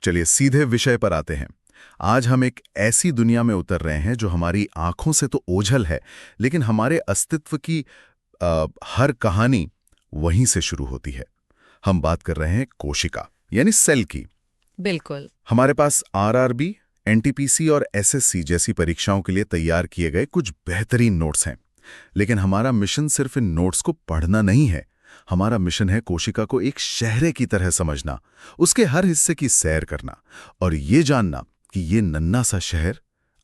चलिए सीधे विषय पर आते हैं। आज हम एक ऐसी दुनिया में उतर रहे हैं जो हमारी आंखों से तो ओझल है, लेकिन हमारे अस्तित्व की हर कहानी वहीं से शुरू होती है। हम बात कर रहे हैं कोशिका यानी सेल की। बिल्कुल। हमारे पास आरआरबी, एनटीपीसी और एसएससी जैसी परीक्षाओं के लिए तैयार किए गए कुछ बेहतरीन नोट्स हैं, लेकिन हमारा मिशन सिर्फ इन नोट्स को पढ़ना नहीं है। हमारा मिशन है कोशिका को एक शहरे की तरह समझना, उसके हर हिस्से की सैर करना और ये जानना कि ये नन्हा सा शहर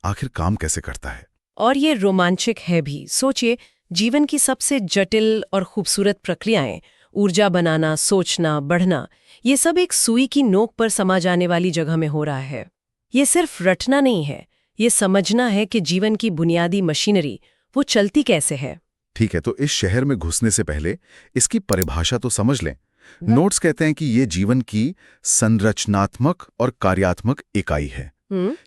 आखिर काम कैसे करता है। और ये रोमांचक है भी। सोचिए, जीवन की सबसे जटिल और खूबसूरत प्रक्रियाएं, ऊर्जा बनाना, सोचना, बढ़ना, ये सब एक सुई की नोक पर समा जाने वाली जगह में हो रहा है। ये सिर्फ रटना नहीं है, ये समझना है कि जीवन की बुनियादी मशीनरी वो चलती कैसे है। ठीक है, तो इस शहर में घुसने से पहले इसकी परिभाषा तो समझ लें। नोट्स कहते हैं कि ये जीवन की संरचनात्मक और कार्यात्मक इकाई है।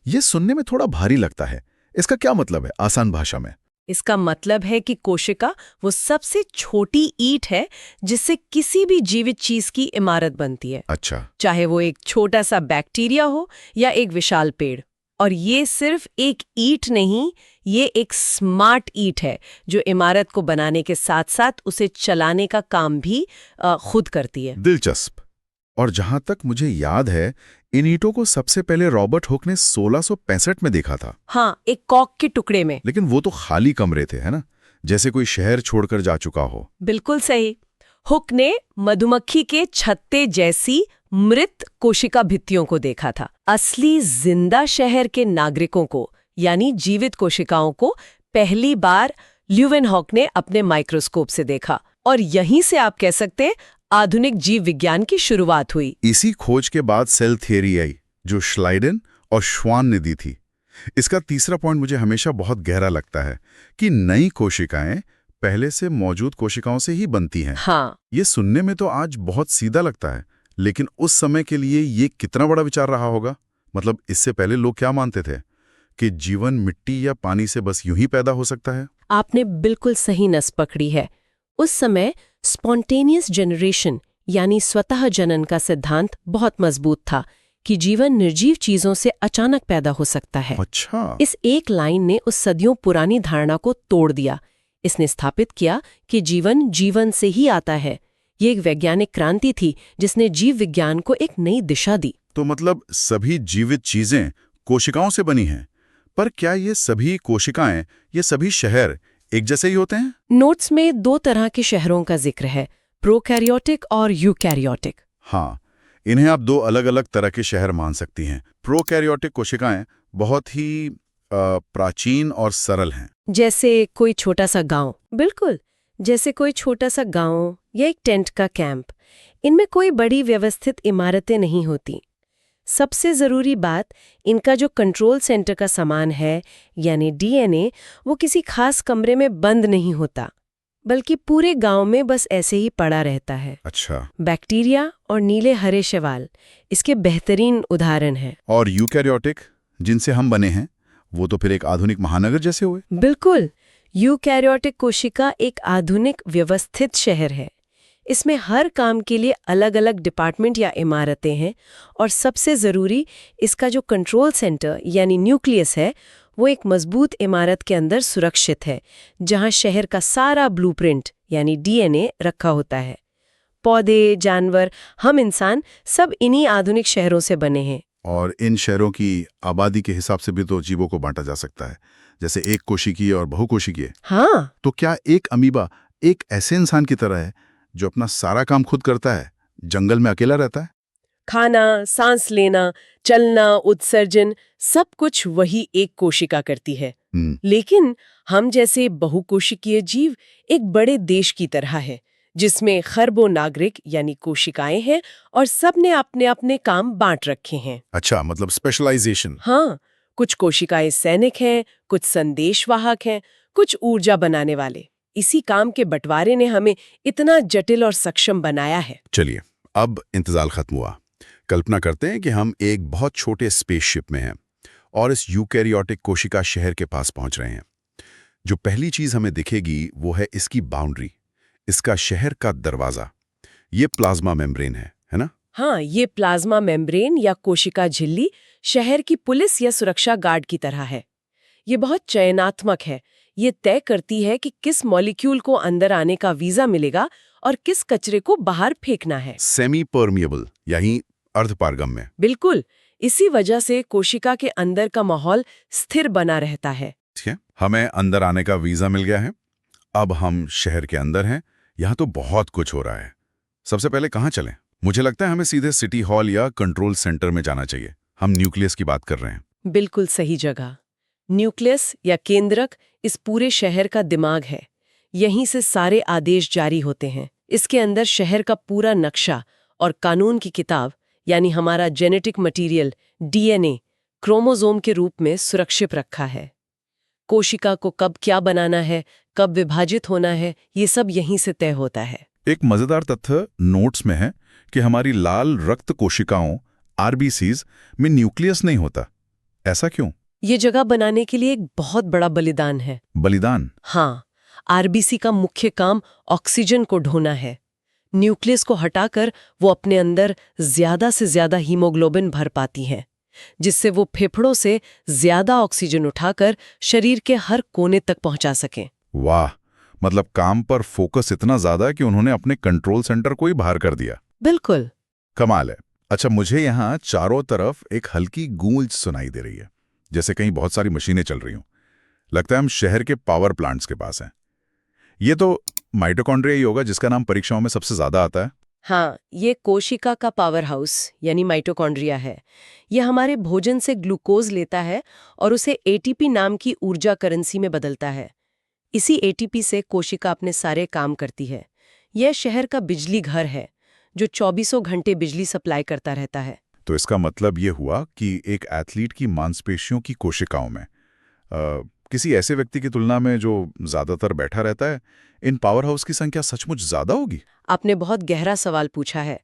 ये सुनने में थोड़ा भारी लगता है। इसका क्या मतलब है आसान भाषा में? इसका मतलब है कि कोशिका वो सबसे छोटी ईंट है जिससे किसी भी जीवित चीज की इमारत बनती है। अच्छा। चाहे वो एक छोटा सा बैक्टीरिया हो या एक विशाल पेड़। और ये सिर्फ एक ईंट नहीं, ये एक स्मार्ट ईंट है जो इमारत को बनाने के साथ साथ उसे चलाने का काम भी खुद करती है। दिलचस्प। और जहां तक मुझे याद है, इन ईंटों को सबसे पहले रॉबर्ट हुक ने 1665 में देखा था। हाँ, एक कॉक के टुकड़े में। लेकिन वो तो खाली कमरे थे, है ना? जैसे कोई शहर छोड़कर जा चुका हो। बिल्कुल सही। हुक ने मधुमक्खी के छत्ते जैसी मृत कोशिका भित्तियों को देखा था। असली जिंदा शहर के नागरिकों को, यानी जीवित कोशिकाओं को, पहली बार ल्यूवेनहॉक ने अपने माइक्रोस्कोप से देखा। और यहीं से आप कह सकते हैं आधुनिक जीव विज्ञान की शुरुआत हुई। इसी खोज के बाद सेल थियरी आई, जो श्लाइडन और श्वान ने दी थी। इसका तीसरा पॉइंट मुझे हमेशा बहुत गहरा लगता है कि नई कोशिकाएं पहले से मौजूद कोशिकाओं से ही बनती हैं। हाँ। ये सुनने में तो आज बहुत सीधा लगता है, लेकिन उस समय के लिए ये कितना बड़ा विचार रहा होगा। मतलब इससे पहले लोग क्या मानते थे कि जीवन मिट्टी या पानी से बस यूं ही पैदा हो सकता है? आपने बिल्कुल सही नस पकड़ी है। उस समय स्पॉन्टेनियस जनरेशन यानी स्वतः जनन का सिद्धांत बहुत मजबूत था कि जीवन निर्जीव चीजों से अचानक पैदा हो सकता है। अच्छा। इस एक लाइन ने उस सदियों पुरानी धारणा को तोड़ दिया। इसने स्थापित किया कि जीवन जीवन से ही आता है। ये एक वैज्ञानिक क्रांति थी जिसने जीव विज्ञान को एक नई दिशा दी। तो मतलब सभी जीवित चीजें कोशिकाओं से बनी हैं, पर क्या ये सभी कोशिकाएं, ये सभी शहर एक जैसे ही होते हैं? नोट्स में दो तरह के शहरों का जिक्र है, प्रोकैरियोटिक और यूकैरियोटिक। हाँ, इन्हें आप दो अलग अलग तरह के शहर मान सकती हैं। प्रोकैरियोटिक कोशिकाएं बहुत ही प्राचीन और सरल हैं। जैसे कोई छोटा सा गांव। बिल्कुल, जैसे कोई छोटा सा गांव या एक टेंट का कैंप। इनमें कोई बड़ी व्यवस्थित इमारतें नहीं होती। सबसे जरूरी बात, इनका जो कंट्रोल सेंटर का सामान है यानी डीएनए, वो किसी खास कमरे में बंद नहीं होता, बल्कि पूरे गांव में बस ऐसे ही पड़ा रहता है। अच्छा। बैक्टीरिया और नीले हरे शैवाल इसके बेहतरीन उदाहरण हैं। और यूकैरियोटिक जिनसे हम बने हैं, वो तो फिर एक आधुनिक महानगर जैसे हुए। बिल्कुल, यूकैरियोटिक कोशिका एक आधुनिक व्यवस्थित शहर है। इसमें हर काम के लिए अलग अलग डिपार्टमेंट या इमारतें हैं, और सबसे ज़रूरी, इसका जो कंट्रोल सेंटर यानी न्यूक्लियस है, वो एक मजबूत इमारत के अंदर सुरक्षित है, जहां शहर का सारा ब्लूप्रिंट यानी डीएनए रखा होता है। पौधे, जानवर, हम इंसान सब इन्हीं आधुनिक शहरों से बने हैं। और इन शहरों की आबादी के हिसाब से भी तो जीवों को बांटा जा सकता है, जैसे एक कोशिकीय और बहुकोशिकीय। हाँ। तो क्या एक अमीबा एक ऐसे इंसान की तरह है जो अपना सारा काम खुद करता है, जंगल में अकेला रहता है? खाना, सांस लेना, चलना, उत्सर्जन, सब कुछ वही एक कोशिका करती है। लेकिन हम जैसे बहुकोशिकीय जीव एक बड़े देश की तरह है, जिसमें खरबों नागरिक यानी कोशिकाएं हैं, और सब ने अपने अपने काम बांट रखे हैं। अच्छा, मतलब स्पेशलाइजेशन। हाँ, कुछ कोशिकाएं सैनिक हैं, कुछ संदेशवाहक हैं, कुछ ऊर्जा बनाने वाले। इसी काम के बंटवारे ने हमें इतना जटिल और सक्षम बनाया है। चलिए, अब इंतजार खत्म हुआ। कल्पना करते हैं कि हम एक बहुत छोटे स्पेसशिप में हैं और इस यूकैरियोटिक कोशिका शहर के पास पहुंच रहे हैं। जो पहली चीज हमें दिखेगी वो है इसकी बाउंड्री, इसका शहर का दरवाजा। ये प्लाज्मा मेम्ब्रेन है ना? हाँ, ये प्लाज्मा मेम्ब्रेन या कोशिका झिल्ली शहर की पुलिस या सुरक्षा गार्ड की तरह है। ये बहुत चयनात्मक है। ये तय करती है कि किस मॉलिक्यूल को अंदर आने का वीजा मिलेगा और किस कचरे को बाहर फेंकना है। सेमी परमिएबल यानी अर्धपारगम्य। बिल्कुल, इसी वजह से कोशिका के अंदर का माहौल स्थिर बना रहता है। ठीक है, हमें अंदर आने का वीजा मिल गया है। अब हम शहर के अंदर हैं। यहाँ तो बहुत कुछ हो रहा है। सबसे पहले कहाँ चलें? मुझे लगता है हमें सीधे सिटी हॉल या कंट्रोल सेंटर में जाना चाहिए। हम न्यूक्लियस की बात कर रहे हैं। बिल्कुल सही जगह। न्यूक्लियस या केंद्रक इस पूरे शहर का दिमाग है। यहीं से सारे आदेश जारी होते हैं। इसके अंदर शहर का पूरा नक्शा और कानून की किताब यानी हमारा जेनेटिक मटेरियल डीएनए क्रोमोसोम के रूप में सुरक्षित रखा है। कोशिका को कब क्या बनाना है, कब विभाजित होना है, ये सब यहीं से तय होता है। एक मजेदार तथ्य नोट्स में है कि हमारी लाल रक्त कोशिकाओं आरबीसीज में न्यूक्लियस नहीं होता। ऐसा क्यों? ये जगह बनाने के लिए एक बहुत बड़ा बलिदान है। बलिदान? हाँ, आरबीसी का मुख्य काम ऑक्सीजन को ढोना है। न्यूक्लियस को हटाकर वो अपने अंदर ज्यादा से ज्यादा हीमोग्लोबिन भर पाती हैं, जिससे वो फेफड़ों से ज्यादा ऑक्सीजन उठाकर शरीर के हर कोने तक पहुंचा सकें। वाह, मतलब काम पर फोकस इतना ज्यादा कि उन्होंने अपने कंट्रोल सेंटर को ही बाहर कर दिया। बिल्कुल। कमाल है। अच्छा, मुझे यहाँ चारों तरफ एक हल्की गूंज सुनाई दे रही है, जैसे कहीं बहुत सारी मशीनें चल रही हों। लगता है हम शहर के पावर प्लांट्स के पास हैं। ये तो माइटोकॉन्ड्रिया ही होगा जिसका नाम परीक्षाओं में सबसे ज्यादा आता है। हाँ, ये कोशिका का पावर हाउस यानी माइटोकॉन्ड्रिया है। ये हमारे भोजन से ग्लूकोज लेता है और उसे एटीपी नाम की ऊर्जा करेंसी में बदलता है। इसी एटीपी से कोशिका अपने सारे काम करती है। यह शहर का बिजली घर है जो 24 घंटे बिजली सप्लाई करता रहता है। तो इसका मतलब ये हुआ कि एक एथलीट की मांसपेशियों की कोशिकाओं में किसी ऐसे व्यक्ति की तुलना में जो ज्यादातर बैठा रहता है, इन पावर हाउस की संख्या सचमुच ज्यादा होगी? आपने बहुत गहरा सवाल पूछा है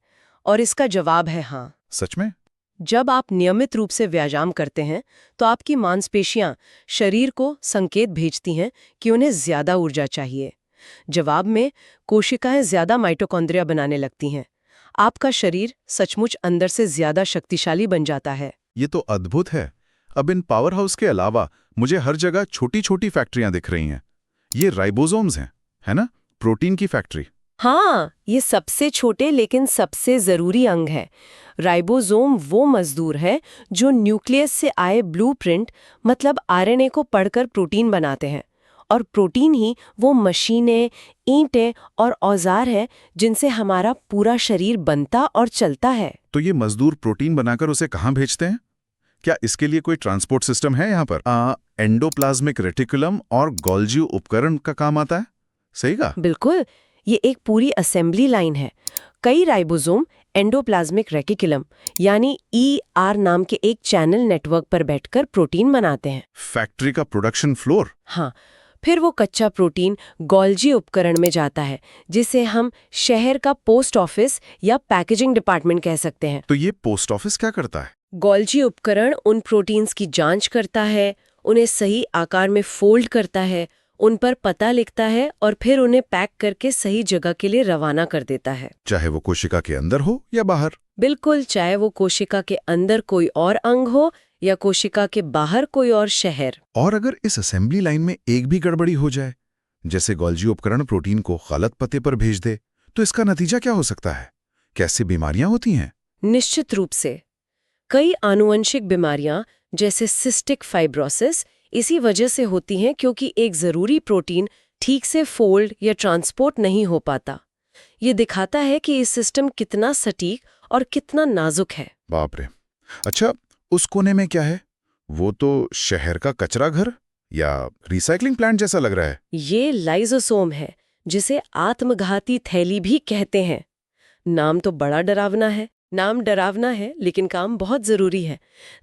और इसका जवाब है हाँ। सच में? जब आप नियमित रूप से व्यायाम करते हैं तो आपकी मांसपेशियां शरीर को संकेत भेजती हैं कि उन्हें ज्यादा ऊर्जा चाहिए। जवाब में कोशिकाएं ज्यादा माइटोकॉन्ड्रिया बनाने लगती हैं। आपका शरीर सचमुच अंदर से ज्यादा शक्तिशाली बन जाता है। ये तो अद्भुत है। अब इन पावर हाउस के अलावा मुझे हर जगह छोटी छोटी फैक्ट्रियां दिख रही हैं। ये राइबोसोम्स हैं, है ना? प्रोटीन की फैक्ट्री। हाँ, ये सबसे छोटे लेकिन सबसे जरूरी अंग है। राइबोसोम वो मजदूर है जो न्यूक्लियस से आए ब्लूप्रिंट मतलब आरएनए को पढ़कर प्रोटीन बनाते हैं। और प्रोटीन ही वो मशीनें, ईंटें और औजार हैं जिनसे हमारा पूरा शरीर बनता और चलता है। तो ये मजदूर प्रोटीन बनाकर उसे कहाँ भेजते हैं? क्या इसके लिए कोई ट्रांसपोर्ट सिस्टम है यहाँ पर? एंडोप्लाज्मिक रेटिकुलम और गोल्जी उपकरण का काम आता है? सही कहा? बिल्कुल, ये एक पूरी असेंबली लाइन है। कई राइबोसोम एंडोप्लाज्मिक रेटिकुलम यानी ER नाम के एक चैनल नेटवर्क पर बैठकर प्रोटीन बनाते हैं। फैक्ट्री का प्रोडक्शन फ्लोर? हाँ, फिर वो कच्चा प्रोटीन गोल्जी उपकरण में जाता है, जिसे हम शहर का पोस्ट ऑफिस या पैकेजिंग डिपार्टमेंट कह सकते हैं। तो ये पोस्ट ऑफिस क्या करता है? गोल्जी उपकरण उन प्रोटीन्स की जांच करता है, उन्हें सही आकार में फोल्ड करता है, उन पर पता लिखता है और फिर उन्हें पैक करके सही जगह के लिए रवाना कर देता है। चाहे वो कोशिका के अंदर हो या बाहर? बिल्कुल, चाहे वो कोशिका के अंदर कोई और अंग हो या कोशिका के बाहर कोई और शहर। और अगर इस असेंबली लाइन में एक भी गड़बड़ी हो जाए, जैसे गोल्जी उपकरण प्रोटीन को गलत पते पर भेज दे, तो इसका नतीजा क्या हो सकता है? कैसी बीमारियां होती हैं? निश्चित रूप से कई आनुवंशिक बीमारियां जैसे सिस्टिक फाइब्रोसिस इसी वजह से होती हैं क्योंकि एक जरूरी प्रोटीन ठीक से फोल्ड या ट्रांसपोर्ट नहीं हो पाता। ये दिखाता है कि इस सिस्टम कितना सटीक और कितना नाजुक है। बाप रे। अच्छा, उस कोने में क्या है? वो तो शहर का कचरा घर या रिसाइकलिंग प्लांट जैसा लग रहा है। ये लाइसोसोम है, जिसे आत्मघाती थैली भी कहते हैं। नाम तो बड़ा डरावना है। नाम डरावना है लेकिन काम बहुत जरूरी है।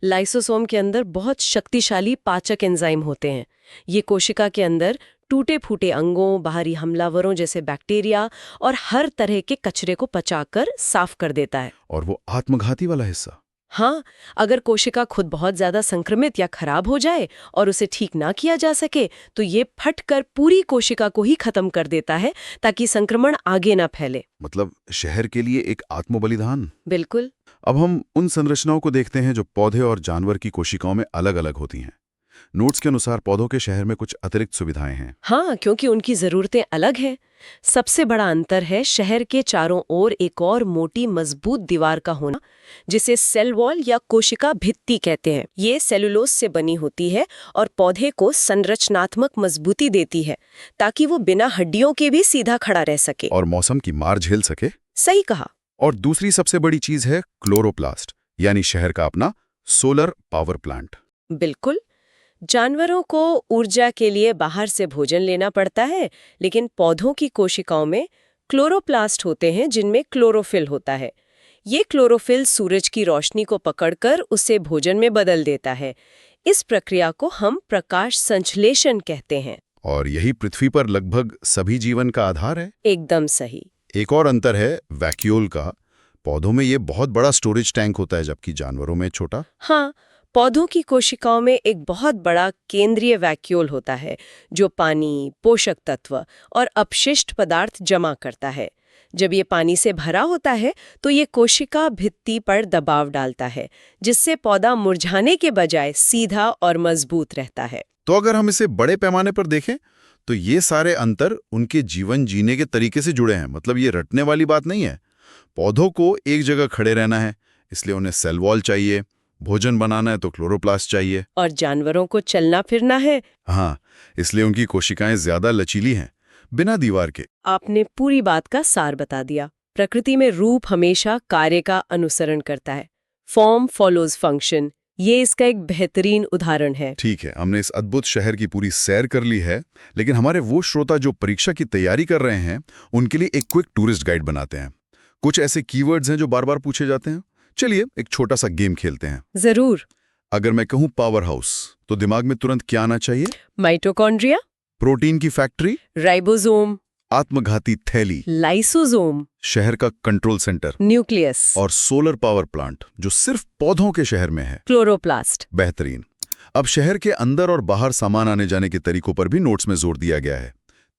लाइसोसोम के अंदर बहुत शक्तिशाली पाचक एंजाइम होते हैं। ये कोशिका के अंदर टूटे फूटे अंगों, बाहरी हमलावरों जैसे बैक्टीरिया और हर तरह के कचरे को पचाकर साफ कर देता है। और वो आत्मघाती वाला हिस्सा? हाँ, अगर कोशिका खुद बहुत ज्यादा संक्रमित या खराब हो जाए और उसे ठीक ना किया जा सके तो ये फटकर पूरी कोशिका को ही खत्म कर देता है ताकि संक्रमण आगे ना फैले। मतलब शहर के लिए एक आत्मबलिदान। बिल्कुल। अब हम उन संरचनाओं को देखते हैं जो पौधे और जानवर की कोशिकाओं में अलग अलग होती हैं। नोट्स के अनुसार पौधों के शहर में कुछ अतिरिक्त सुविधाएं हैं। हाँ, क्योंकि उनकी जरूरतें अलग हैं। सबसे बड़ा अंतर है शहर के चारों ओर एक और मोटी मजबूत दीवार का होना, जिसे सेल वॉल या कोशिका भित्ति कहते हैं। ये सेलुलोज से बनी होती है और पौधे को संरचनात्मक मजबूती देती है ताकि वो बिना हड्डियों के भी सीधा खड़ा रह सके और मौसम की मार झेल सके। सही कहा। और दूसरी सबसे बड़ी चीज है क्लोरोप्लास्ट, यानी शहर का अपना सोलर पावर प्लांट। बिल्कुल। जानवरों को ऊर्जा के लिए बाहर से भोजन लेना पड़ता है, लेकिन पौधों की कोशिकाओं में क्लोरोप्लास्ट होते हैं जिनमें क्लोरोफिल होता है। ये क्लोरोफिल सूरज की रोशनी को पकड़कर उसे भोजन में बदल देता है। इस प्रक्रिया को हम प्रकाश संश्लेषण कहते हैं। और यही पृथ्वी पर लगभग सभी जीवन का आधार है। एकदम सही। एक और अंतर है वैक्यूल का। पौधों में ये बहुत बड़ा स्टोरेज टैंक होता है, जबकि जानवरों में छोटा। हाँ, पौधों की कोशिकाओं में एक बहुत बड़ा केंद्रीय वैक्यूल होता है जो पानी, पोषक तत्व और अपशिष्ट पदार्थ जमा करता है। जब ये पानी से भरा होता है तो ये कोशिका भित्ति पर दबाव डालता है, जिससे पौधा मुरझाने के बजाय सीधा और मजबूत रहता है। तो अगर हम इसे बड़े पैमाने पर देखें तो ये सारे अंतर उनके जीवन जीने के तरीके से जुड़े हैं। मतलब ये रटने वाली बात नहीं है। पौधों को एक जगह खड़े रहना है, इसलिए उन्हें सेल वॉल चाहिए। भोजन बनाना है तो क्लोरोप्लास्ट चाहिए। और जानवरों को चलना फिरना है। हाँ, इसलिए उनकी कोशिकाएं ज्यादा लचीली हैं, बिना दीवार के। आपने पूरी बात का सार बता दिया। प्रकृति में रूप हमेशा कार्य का अनुसरण करता है। फॉर्म फॉलोज फंक्शन, ये इसका एक बेहतरीन उदाहरण है। ठीक है, हमने इस अद्भुत शहर की पूरी सैर कर ली है, लेकिन हमारे वो श्रोता जो परीक्षा की तैयारी कर रहे हैं उनके लिए एक क्विक टूरिस्ट गाइड बनाते हैं। कुछ ऐसे कीवर्ड्स हैं जो बार बार पूछे जाते हैं। चलिए एक छोटा सा गेम खेलते हैं। जरूर। अगर मैं कहूं पावर हाउस तो दिमाग में तुरंत क्या आना चाहिए? माइटोकॉन्ड्रिया, प्रोटीन की फैक्ट्री, राइबोसोम, आत्मघाती थैली, लाइसोसोम, शहर का कंट्रोल सेंटर, न्यूक्लियस और सोलर पावर प्लांट जो सिर्फ पौधों के शहर में है, क्लोरोप्लास्ट। बेहतरीन। अब शहर के अंदर और बाहर सामान आने जाने के तरीकों पर भी नोट्स में जोर दिया गया है।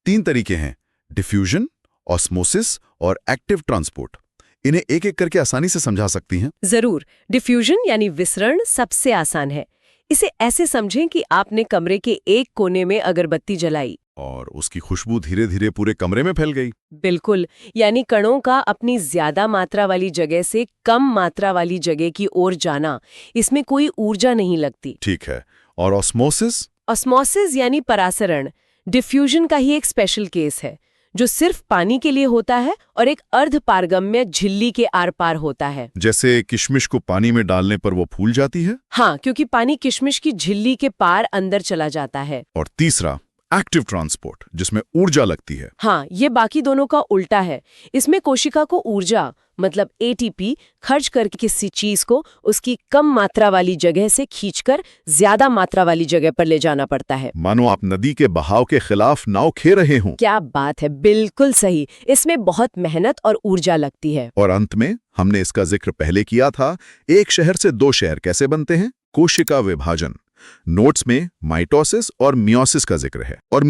3 तरीके हैं: डिफ्यूजन, ऑस्मोसिस और एक्टिव ट्रांसपोर्ट। इन्हें एक एक करके आसानी से समझा सकती हैं? जरूर। डिफ्यूजन यानी विसरण सबसे आसान है। इसे ऐसे समझें कि आपने कमरे के एक कोने में अगरबत्ती जलाई और उसकी खुशबू धीरे धीरे पूरे कमरे में फैल गई। बिल्कुल, यानी कणों का अपनी ज्यादा मात्रा वाली जगह से कम मात्रा वाली जगह की ओर जाना, इसमें कोई ऊर्जा नहीं लगती। ठीक है। और ऑस्मोसिस? ऑस्मोसिस यानी परासरण डिफ्यूजन का ही एक स्पेशल केस है, जो सिर्फ पानी के लिए होता है और एक अर्ध पारगम्य झिल्ली के आर पार होता है। जैसे किशमिश को पानी में डालने पर वो फूल जाती है? हाँ, क्योंकि पानी किशमिश की झिल्ली के पार अंदर चला जाता है। और तीसरा एक्टिव ट्रांसपोर्ट, जिसमें ऊर्जा लगती है। हाँ, ये बाकी दोनों का उल्टा है। इसमें कोशिका को ऊर्जा मतलब एटीपी खर्च करके किसी चीज को उसकी कम मात्रा वाली जगह से खींचकर ज्यादा मात्रा वाली जगह पर ले जाना पड़ता है। मानो आप नदी के बहाव के खिलाफ नाव खे रहे हों। क्या बात है, बिल्कुल सही। इसमें बहुत मेहनत और ऊर्जा लगती है। और अंत में हमने इसका जिक्र पहले किया था, एक शहर से 2 शहर कैसे बनते हैं? कोशिका विभाजन। नोट्स में माइटोसिस और मियोसिस का जिक्र है। और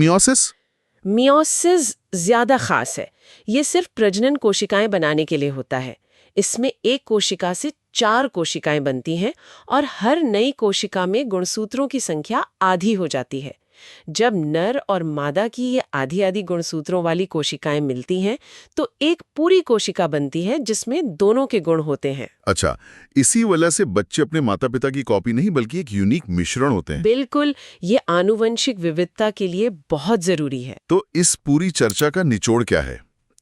मियोसिस ज्यादा खास है। ये सिर्फ प्रजनन कोशिकाएं बनाने के लिए होता है। इसमें एक कोशिका से 4 कोशिकाएं बनती हैं और हर नई कोशिका में गुणसूत्रों की संख्या आधी हो जाती है। जब नर और मादा की ये आधी आधी गुणसूत्रों वाली कोशिकाएं मिलती हैं तो एक पूरी कोशिका बनती है जिसमें दोनों के गुण होते हैं। अच्छा, इसी वजह से बच्चे अपने माता पिता की कॉपी नहीं बल्कि एक यूनिक मिश्रण होते हैं। बिल्कुल, ये आनुवंशिक विविधता के लिए बहुत जरूरी है। तो इस पूरी चर्चा का निचोड़ क्या है?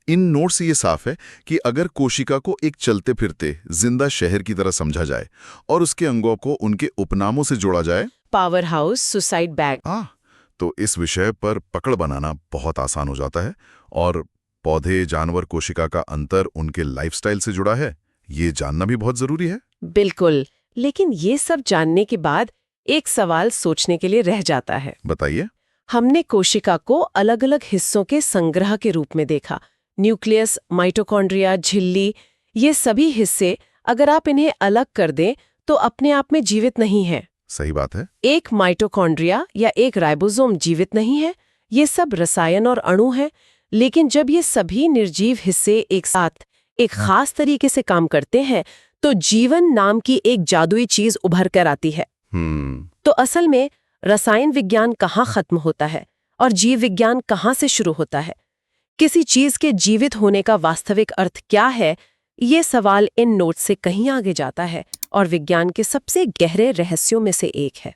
इन नोट्स से ये साफ है कि अगर कोशिका को एक चलते फिरते जिंदा शहर की तरह समझा जाए और उसके अंगों को उनके उपनामों से जोड़ा जाए, पावर हाउस, सुसाइड बैग, तो इस विषय पर पकड़ बनाना बहुत आसान हो जाता है। और पौधे, जानवर, कोशिका का अंतर उनके लाइफस्टाइल से जुड़ा है, ये जानना भी बहुत जरूरी है। बिल्कुल। लेकिन ये सब जानने के बाद एक सवाल सोचने के लिए रह जाता है। बताइए। हमने कोशिका को अलग अलग हिस्सों के संग्रह के रूप में देखा। न्यूक्लियस, माइटोकॉन्ड्रिया, झिल्ली, ये सभी हिस्से अगर आप इन्हें अलग कर दें तो अपने आप में जीवित नहीं है। सही बात है। एक माइटोकॉन्ड्रिया या एक राइबोसोम जीवित नहीं है। ये सब रसायन और अणु हैं, लेकिन जब ये सभी निर्जीव हिस्से एक साथ एक खास तरीके से काम करते हैं तो जीवन नाम की एक जादुई चीज उभर कर आती है। तो असल में रसायन विज्ञान कहाँ खत्म होता है और जीव विज्ञान कहाँ से शुरू होता है? किसी चीज के जीवित होने का वास्तविक अर्थ क्या है? ये सवाल इन नोट्स से कहीं आगे जाता है और विज्ञान के सबसे गहरे रहस्यों में से एक है।